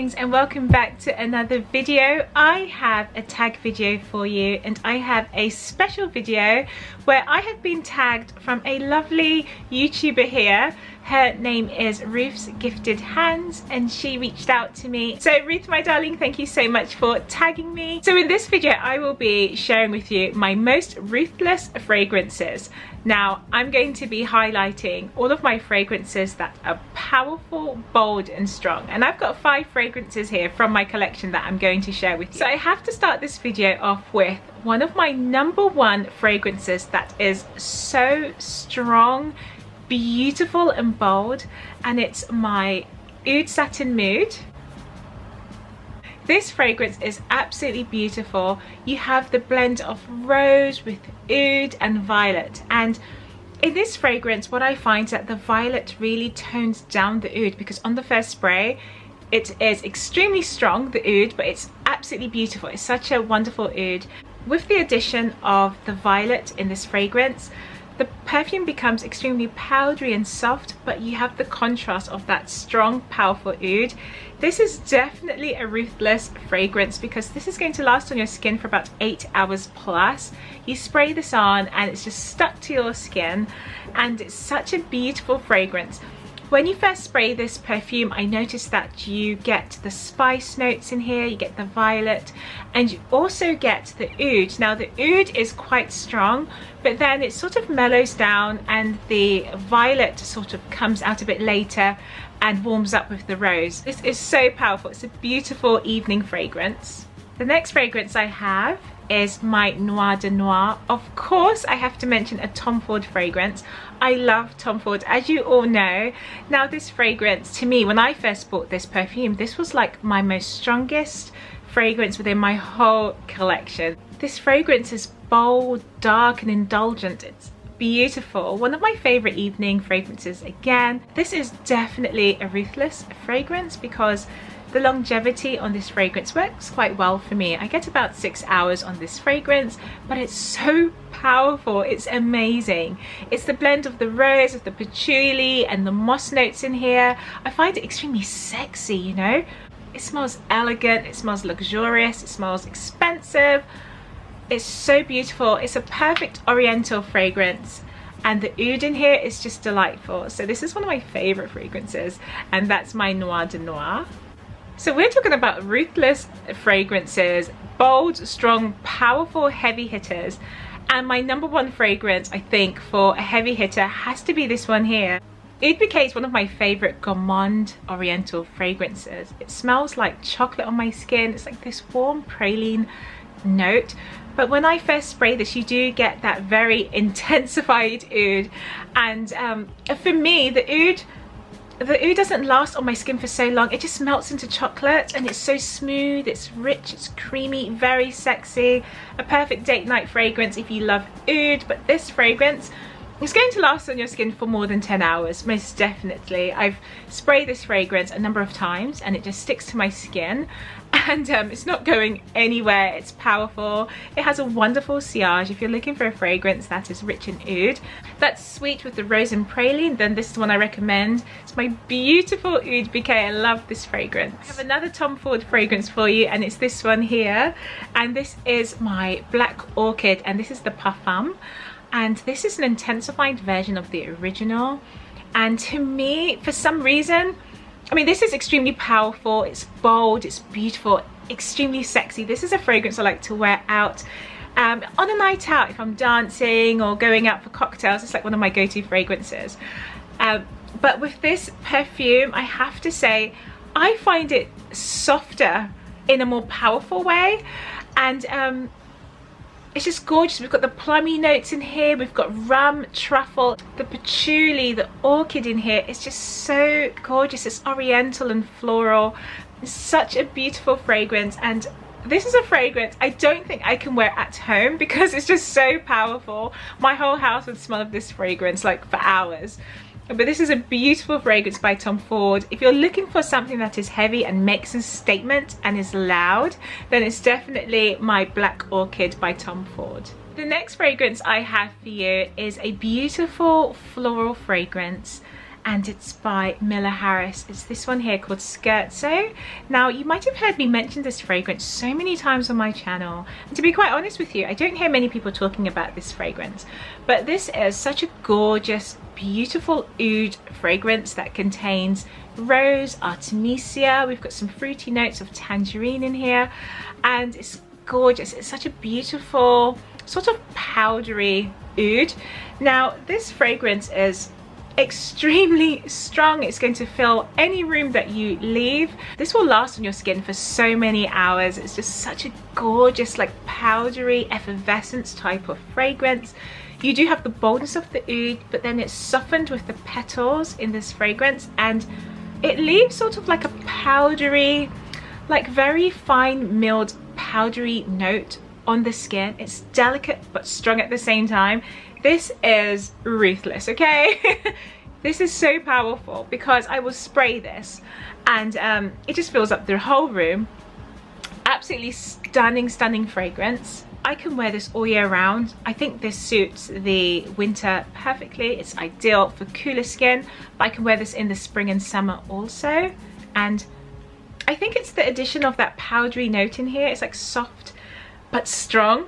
darlings, and welcome back to another video. I have a tag video for you, and I have a special video where I have been tagged from a lovely YouTuber here. Her name is RuthsGiftedHands, and she reached out to me. So Ruth, my darling, thank you so much for tagging me. So in this video I will be sharing with you my most ruthless fragrances. Now I'm going to be highlighting all of my fragrances that are powerful, bold and strong, and I've got 5 fragrances here from my collection that I'm going to share with you. So I have to start this video off with one of my #1 fragrances that is so strong, beautiful and bold, and it's my Oud Satin Mood. This fragrance is absolutely beautiful. You have the blend of rose with oud and violet, and in this fragrance what I find is that the violet really tones down the oud, because on the first spray it is extremely strong, the oud, but it's absolutely beautiful. It's such a wonderful oud. With the addition of the violet in this fragrance, the perfume becomes extremely powdery and soft, but you have the contrast of that strong, powerful oud. This is definitely a ruthless fragrance because this is going to last on your skin for about 8 hours plus. You spray this on and it's just stuck to your skin, and it's such a beautiful fragrance. When you first spray this perfume, I noticed that you get the spice notes in here, you get the violet, and you also get the oud. Now the oud is quite strong, but then it sort of mellows down and the violet sort of comes out a bit later and warms up with the rose. This is so powerful. It's a beautiful evening fragrance. The next fragrance I have is my Noir de Noir. Of course I have to mention a Tom Ford fragrance. I love Tom Ford, as you all know. Now this fragrance, to me, when I first bought this perfume, this was like my most strongest fragrance within my whole collection. This fragrance is bold, dark and indulgent. It's beautiful. One of my favorite evening fragrances again. This is definitely a ruthless fragrance because the longevity on this fragrance works quite well for me. I get about 6 hours on this fragrance, but it's so powerful. It's amazing. It's the blend of the rose, of the patchouli and the moss notes in here. I find it extremely sexy, you know. It smells elegant, it smells luxurious, it smells expensive. It's so beautiful. It's a perfect oriental fragrance, and the oud in here is just delightful. So this is one of my favorite fragrances, and that's my Noir de Noir. So we're talking about ruthless fragrances, bold, strong, powerful heavy hitters, and my #1 fragrance, I think, for a heavy hitter has to be this one here. Oud Bouquet is one of my favorite gourmand oriental fragrances. It smells like chocolate on my skin. It's like this warm praline note, but when I first spray this, you do get that very intensified oud, and for me the oud doesn't last on my skin for so long. It just melts into chocolate, and it's so smooth, it's rich, it's creamy, very sexy. A perfect date night fragrance if you love oud. But this fragrance is going to last on your skin for more than 10 hours, most definitely. I've sprayed this fragrance a number of times and it just sticks to my skin, and it's not going anywhere. It's powerful. It has a wonderful sillage. If you're looking for a fragrance that is rich in oud, that's sweet with the rose and praline, then this is the one I recommend. It's my beautiful Oud Bouquet. I love this fragrance. I have another Tom Ford fragrance for you, and it's this one here, and this is my Black Orchid, and this is the Parfum, and this is an intensified version of the original. And to me, for some reason, I mean, this is extremely powerful, it's bold, it's beautiful, extremely sexy. This is a fragrance I like to wear out on a night out if I'm dancing or going out for cocktails. It's like one of my go-to fragrances. But with this perfume, I have to say, I find it softer in a more powerful way, and it's just gorgeous. We've got the plummy notes in here, we've got rum, truffle, the patchouli, the orchid in here. It's just so gorgeous. It's oriental and floral. It's such a beautiful fragrance, and this is a fragrance I don't think I can wear at home because it's just so powerful. My whole house would smell of this fragrance like for hours. But this is a beautiful fragrance by Tom Ford. If you're looking for something that is heavy and makes a statement and is loud, then it's definitely my Black Orchid by Tom Ford. The next fragrance I have for you is a beautiful floral fragrance, and it's by Miller Harris. It's this one here called Scherzo. Now, you might have heard me mention this fragrance so many times on my channel, and to be quite honest with you, I don't hear many people talking about this fragrance, but this is such a gorgeous, beautiful oud fragrance that contains rose, artemisia. We've got some fruity notes of tangerine in here, and it's gorgeous. It's such a beautiful sort of powdery oud. Now, this fragrance is extremely strong. It's going to fill any room that you leave. This will last on your skin for so many hours. It's just such a gorgeous, like powdery effervescence type of fragrance. You do have the boldness of the oud, but then it's softened with the petals in this fragrance, and it leaves sort of like a powdery, like very fine milled powdery note on the skin. It's delicate but strong at the same time. This is ruthless, okay? This is so powerful because I will spray this and it just fills up the whole room. Absolutely stunning, stunning fragrance. I can wear this all year round. I think this suits the winter perfectly. It's ideal for cooler skin, but I can wear this in the spring and summer also. And I think it's the addition of that powdery note in here. It's like soft but strong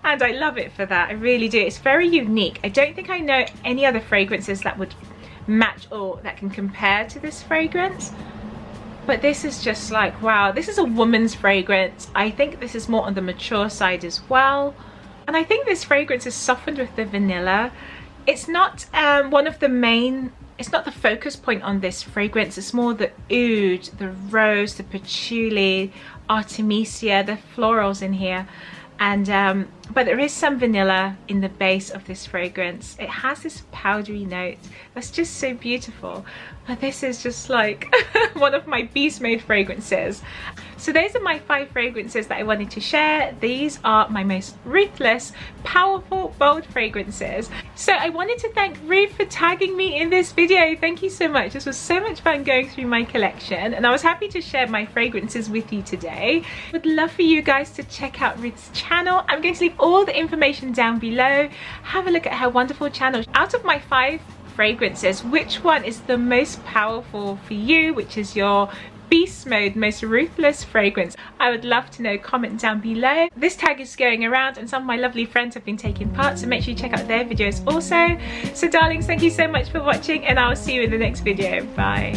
and I love it for that. I really do. It's very unique. I don't think I know any other fragrances that would match or that can compare to this fragrance, but this is just like, wow, this is a woman's fragrance. I think this is more on the mature side as well, and I think this fragrance is softened with the vanilla. It's not one of the main, it's not the focus point on this fragrance. It's more the oud, the rose, the patchouli, artemisia, the florals in here, and but there is some vanilla in the base of this fragrance. It has this powdery note that's just so beautiful, but this is just like one of my beast mode fragrances. So those are my 5 fragrances that I wanted to share. These are my most ruthless, powerful, bold fragrances. So I wanted to thank Ruth for tagging me in this video. Thank you so much. This was so much fun going through my collection, and I was happy to share my fragrances with you today. Would love for you guys to check out Ruth's channel. I'm going to leave all the information down below. Have a look at her wonderful channel. Out of my 5 fragrances, which one is the most powerful for you? Which is your beast mode, most ruthless fragrance? I would love to know. Comment down below. This tag is going around and some of my lovely friends have been taking part, so make sure you check out their videos also. So darlings, thank you so much for watching, and I'll see you in the next video. Bye.